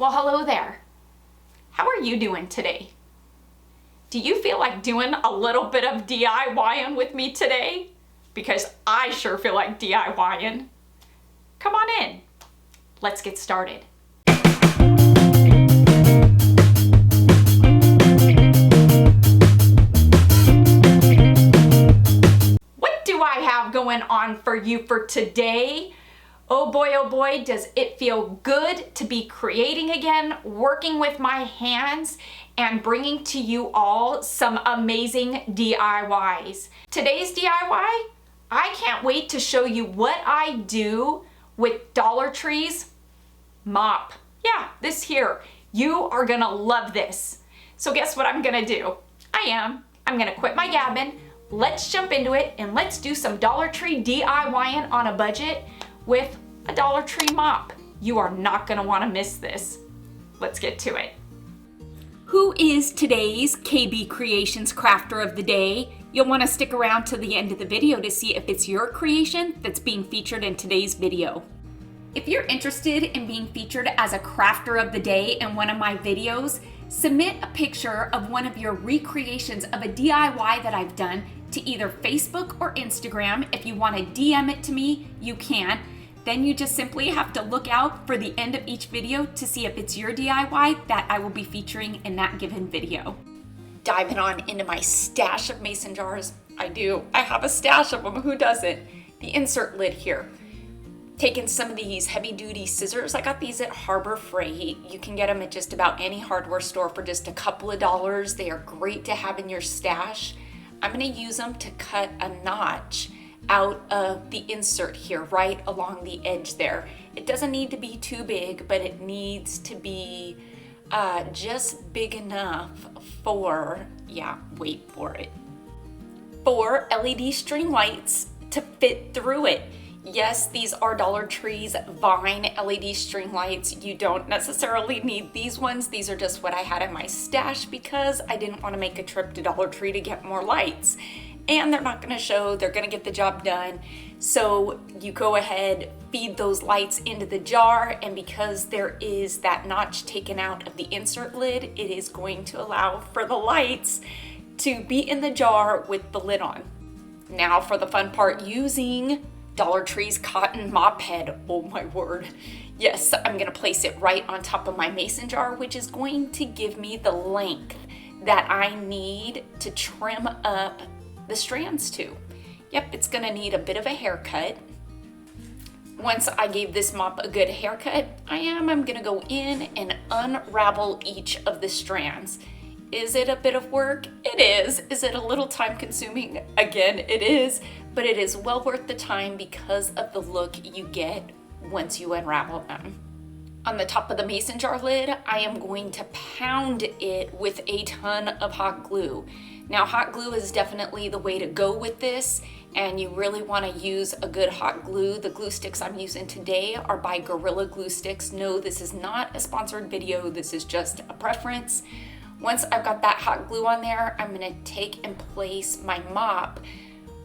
Well, hello there. How are you doing today? Do you feel like doing a little bit of DIYing with me today? Because I sure feel like DIYing. Come on in. Let's get started. What do I have going on for you for today? Oh boy, does it feel good to be creating again, working with my hands, and bringing to you all some amazing DIYs. Today's DIY, I can't wait to show you what I do with Dollar Tree's mop. Yeah, this here. You are gonna love this. So guess what I'm gonna do? I'm gonna quit my gabbing. Let's jump into it and let's do some Dollar Tree DIYing on a budget with a Dollar Tree mop. You are not gonna wanna miss this. Let's get to it. Who is today's KB Creations Crafter of the Day? You'll wanna stick around to the end of the video to see if it's your creation that's being featured in today's video. If you're interested in being featured as a Crafter of the Day in one of my videos, submit a picture of one of your recreations of a DIY that I've done to either Facebook or Instagram. If you wanna DM it to me, you can. Then you just simply have to look out for the end of each video to see if it's your DIY that I will be featuring in that given video. Diving on into my stash of mason jars. I do. I have a stash of them. Who doesn't? The insert lid here. Taking some of these heavy duty scissors. I got these at Harbor Freight. You can get them at just about any hardware store for just a couple of dollars. They are great to have in your stash. I'm going to use them to cut a notch out of the insert here, right along the edge there. It doesn't need to be too big, but it needs to be just big enough for, wait for it, 4 LED string lights to fit through it. Yes, these are Dollar Tree's Vine LED string lights. You don't necessarily need these ones. These are just what I had in my stash because I didn't want to make a trip to Dollar Tree to get more lights. And they're not going to show, they're going to get the job done. So you go ahead, feed those lights into the jar, and because there is that notch taken out of the insert lid, it is going to allow for the lights to be in the jar with the lid on. Now for the fun part, using Dollar Tree's cotton mop head. Oh my word. Yes, I'm going to place it right on top of my mason jar, which is going to give me the length that I need to trim up the strands to. Yep, it's gonna need a bit of a haircut. Once I gave this mop a good haircut, I'm gonna go in and unravel each of the strands. Is it a bit of work? It is. Is it a little time consuming? Again, it is, but it is well worth the time because of the look you get once you unravel them. On the top of the mason jar lid, I am going to pound it with a ton of hot glue. Now, hot glue is definitely the way to go with this, and you really want to use a good hot glue. The glue sticks I'm using today are by Gorilla Glue Sticks. No, this is not a sponsored video. This is just a preference. Once I've got that hot glue on there, I'm going to take and place my mop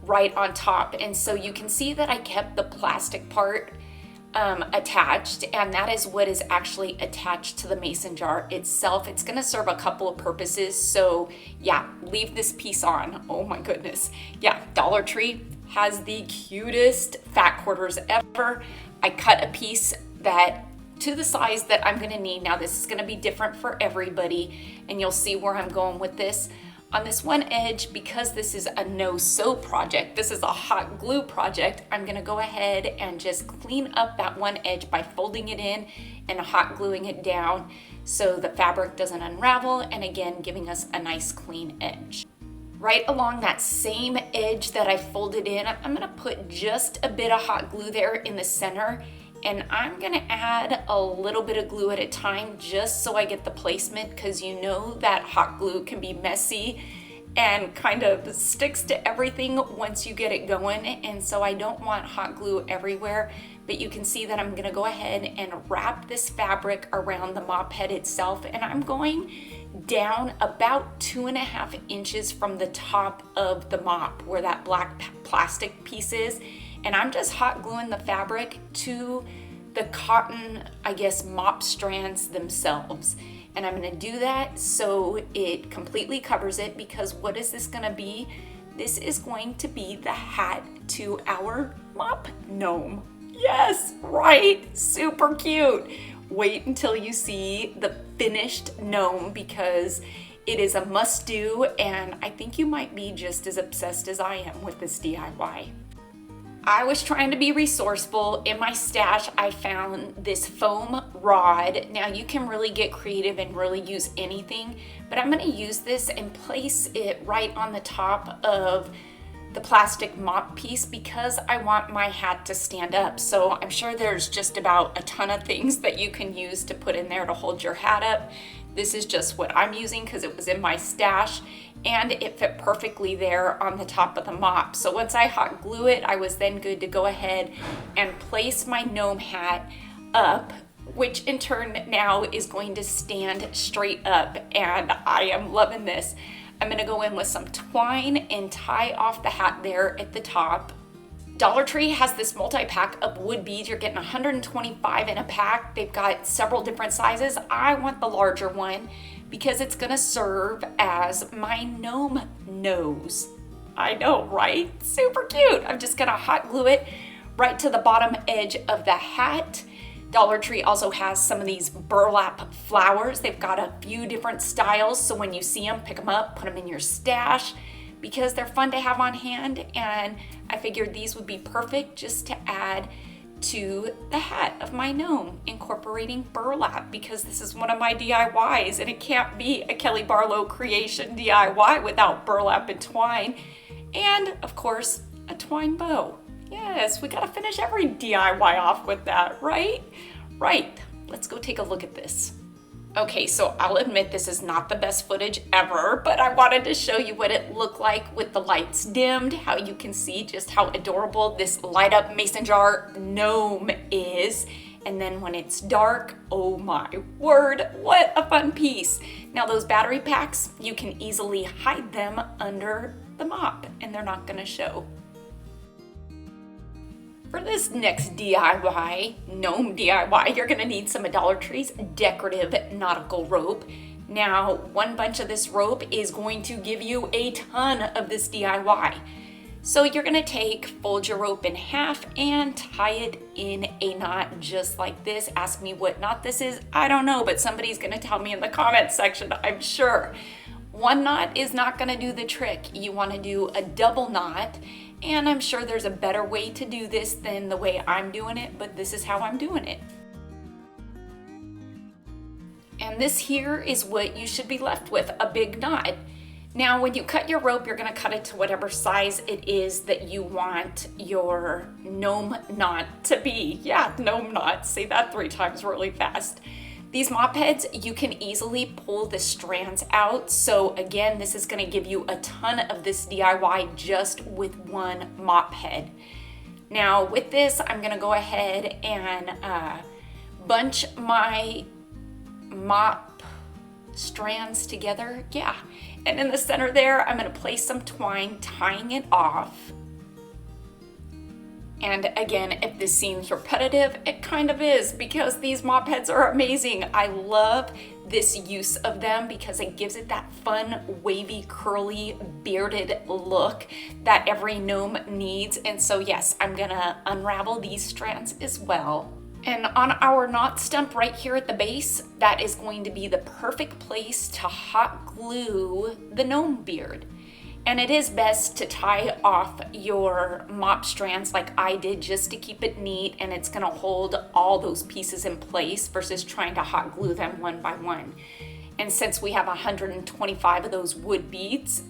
right on top. And so you can see that I kept the plastic part attached, and that is what is actually attached to the mason jar itself. It's going to serve a couple of purposes, so leave this piece on. Oh my goodness. Dollar Tree has the cutest fat quarters ever. I cut a piece that to the size that I'm going to need. Now this is going to be different for everybody, and you'll see where I'm going with this. On this one edge, because this is a no sew project, this is a hot glue project, I'm gonna go ahead and just clean up that one edge by folding it in and hot gluing it down so the fabric doesn't unravel, and again, giving us a nice clean edge. Right along that same edge that I folded in, I'm gonna put just a bit of hot glue there in the center, and I'm gonna add a little bit of glue at a time just so I get the placement, because you know that hot glue can be messy and kind of sticks to everything once you get it going, and so I don't want hot glue everywhere. But you can see that I'm gonna go ahead and wrap this fabric around the mop head itself, and I'm going down about 2.5 inches from the top of the mop where that black plastic piece is, and I'm just hot gluing the fabric to the cotton, I guess, mop strands themselves. And I'm gonna do that so it completely covers it, because what is this gonna be? This is going to be the hat to our mop gnome. Yes, right, super cute. Wait until you see the finished gnome, because it is a must do, and I think you might be just as obsessed as I am with this DIY. I was trying to be resourceful. In my stash, I found this foam rod. Now you can really get creative and really use anything, but I'm gonna use this and place it right on the top of the plastic mop piece because I want my hat to stand up. So I'm sure there's just about a ton of things that you can use to put in there to hold your hat up. This is just what I'm using because it was in my stash and it fit perfectly there on the top of the mop. So once I hot glue it, I was then good to go ahead and place my gnome hat up, which in turn now is going to stand straight up, and I am loving this. I'm gonna go in with some twine and tie off the hat there at the top. Dollar Tree has this multi-pack of wood beads. You're getting 125 in a pack. They've got several different sizes. I want the larger one because it's gonna serve as my gnome nose. I know, right? Super cute. I'm just gonna hot glue it right to the bottom edge of the hat. Dollar Tree also has some of these burlap flowers. They've got a few different styles, so when you see them, pick them up, put them in your stash, because they're fun to have on hand, and I figured these would be perfect just to add to the hat of my gnome, incorporating burlap, because this is one of my DIYs, and it can't be a Kelly Barlow creation DIY without burlap and twine, and of course, a twine bow. Yes, we gotta finish every DIY off with that, right? Right, let's go take a look at this. Okay, so I'll admit this is not the best footage ever, but I wanted to show you what it looked like with the lights dimmed, how you can see just how adorable this light up mason jar gnome is. And then when it's dark, oh my word, what a fun piece. Now those battery packs, you can easily hide them under the mop and they're not gonna show. For this next DIY, gnome DIY, you're gonna need some of Dollar Tree's decorative nautical rope. Now, one bunch of this rope is going to give you a ton of this DIY. So you're gonna fold your rope in half and tie it in a knot just like this. Ask me what knot this is, I don't know, but somebody's gonna tell me in the comments section, I'm sure. One knot is not gonna do the trick. You wanna do a double knot, and I'm sure there's a better way to do this than the way I'm doing it, but this is how I'm doing it. And this here is what you should be left with, a big knot. Now, when you cut your rope, you're gonna cut it to whatever size it is that you want your gnome knot to be. Yeah, gnome knot, say that 3 times really fast. These mop heads, you can easily pull the strands out. So again, this is gonna give you a ton of this DIY just with one mop head. Now with this, I'm gonna go ahead and bunch my mop strands together. Yeah, and in the center there, I'm gonna place some twine, tying it off. And again, if this seems repetitive, it kind of is, because these mop heads are amazing. I love this use of them because it gives it that fun, wavy, curly, bearded look that every gnome needs. And so yes, I'm gonna unravel these strands as well. And on our knot stump right here at the base, that is going to be the perfect place to hot glue the gnome beard. And it is best to tie off your mop strands like I did, just to keep it neat, and it's gonna hold all those pieces in place versus trying to hot glue them one by one. And since we have 125 of those wood beads,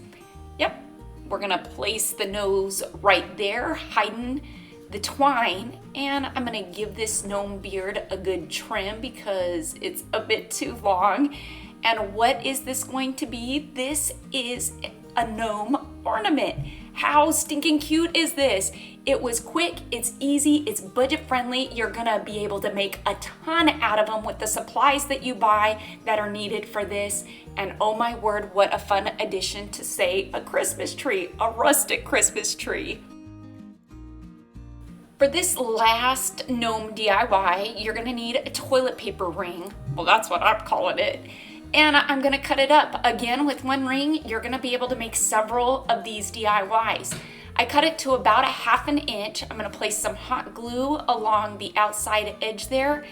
yep, we're gonna place the nose right there, hiding the twine, and I'm gonna give this gnome beard a good trim because it's a bit too long. And what is this going to be? This is a gnome ornament. How stinking cute is this? It was quick, it's easy, it's budget friendly. You're gonna be able to make a ton out of them with the supplies that you buy that are needed for this. And oh my word, what a fun addition to, say, a Christmas tree, a rustic Christmas tree. For this last gnome DIY, you're gonna need a toilet paper ring. Well, that's what I'm calling it. And I'm gonna cut it up. Again, with one ring, you're gonna be able to make several of these DIYs. I cut it to about 1/2 inch. I'm gonna place some hot glue along the outside edge there,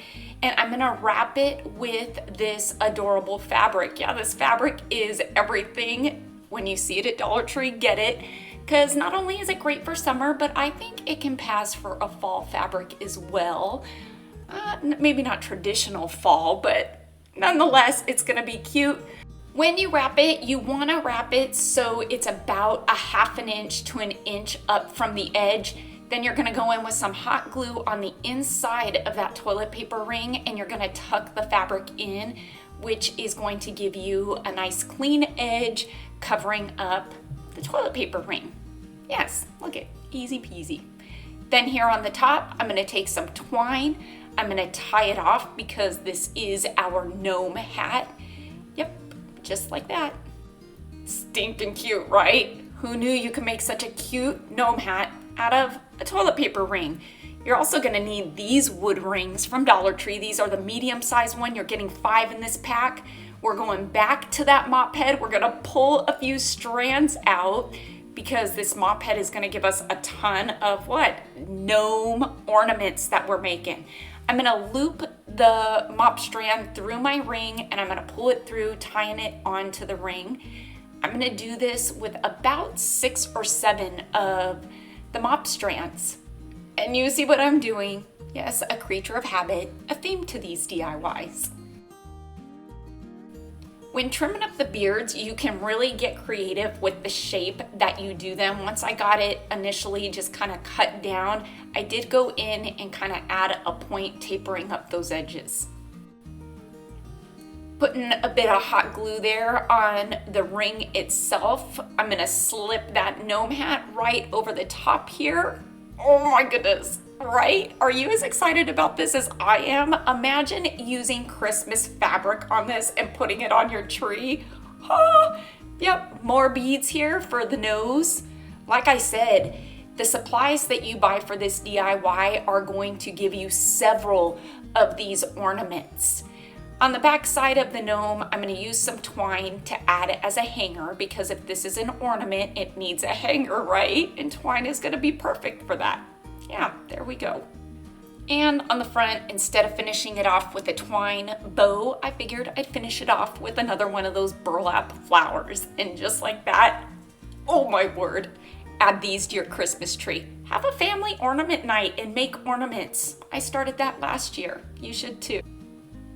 and I'm gonna wrap it with this adorable fabric. Yeah, this fabric is everything. When you see it at Dollar Tree, get it. Because not only is it great for summer, but I think it can pass for a fall fabric as well. Maybe not traditional fall, but nonetheless, it's gonna be cute. When you wrap it, you wanna wrap it so it's about 1/2 inch to 1 inch up from the edge. Then you're gonna go in with some hot glue on the inside of that toilet paper ring, and you're gonna tuck the fabric in, which is going to give you a nice clean edge covering up the toilet paper ring. Yes, look it, easy peasy. Then here on the top, I'm gonna take some twine. I'm gonna tie it off because this is our gnome hat. Yep, just like that. Stinking cute, right? Who knew you could make such a cute gnome hat out of a toilet paper ring? You're also gonna need these wood rings from Dollar Tree. These are the medium-sized one. You're getting 5 in this pack. We're going back to that mop head. We're gonna pull a few strands out because this mop head is gonna give us a ton of what? Gnome ornaments that we're making. I'm gonna loop the mop strand through my ring, and I'm gonna pull it through, tying it onto the ring. I'm gonna do this with about 6 or 7 of the mop strands. And you see what I'm doing? Yes, a creature of habit, a theme to these DIYs. When trimming up the beards, you can really get creative with the shape that you do them. Once I got it initially just kind of cut down, I did go in and kind of add a point, tapering up those edges. Putting a bit of hot glue there on the ring itself. I'm gonna slip that gnome hat right over the top here. Oh my goodness, right? Are you as excited about this as I am? Imagine using Christmas fabric on this and putting it on your tree. Oh, yep, more beads here for the nose. Like I said, the supplies that you buy for this DIY are going to give you several of these ornaments. On the back side of the gnome, I'm going to use some twine to add it as a hanger, because if this is an ornament, it needs a hanger, right? And twine is going to be perfect for that. Yeah, there we go. And on the front, instead of finishing it off with a twine bow, I figured I'd finish it off with another one of those burlap flowers. And just like that, oh my word, add these to your Christmas tree. Have a family ornament night and make ornaments. I started that last year. You should too.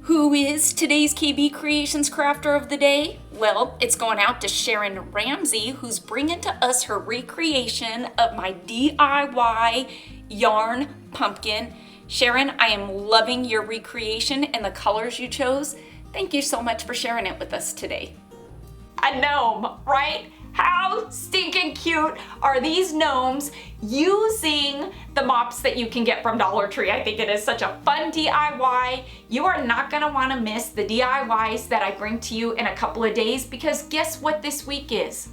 Who is today's KB Creations Crafter of the Day? Well, it's going out to Sharon Ramsey, who's bringing to us her recreation of my DIY yarn pumpkin. Sharon, I am loving your recreation and the colors you chose. Thank you so much for sharing it with us today. A gnome, right? How stinking cute are these gnomes using the mops that you can get from Dollar Tree? I think it is such a fun DIY. You are not gonna wanna miss the DIYs that I bring to you in a couple of days, because guess what this week is?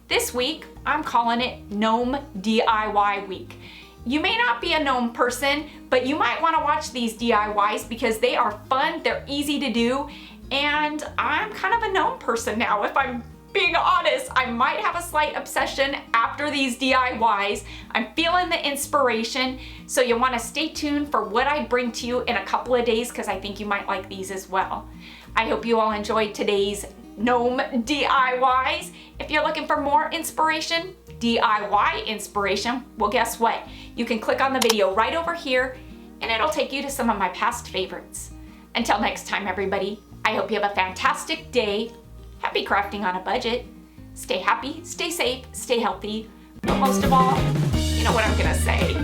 This week, I'm calling it Gnome DIY Week. You may not be a gnome person, but you might wanna watch these DIYs because they are fun, they're easy to do, and I'm kind of a gnome person now, if I'm being honest. I might have a slight obsession after these DIYs. I'm feeling the inspiration, so you want to stay tuned for what I bring to you in a couple of days, because I think you might like these as well. I hope you all enjoyed today's gnome DIYs. If you're looking for more inspiration, DIY inspiration, well guess what? You can click on the video right over here and it'll take you to some of my past favorites. Until next time, everybody, I hope you have a fantastic day. Happy crafting on a budget. Stay happy, stay safe, stay healthy, but most of all, you know what I'm gonna say.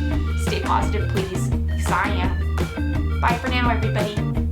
Stay positive, please, because I am. Bye for now, everybody.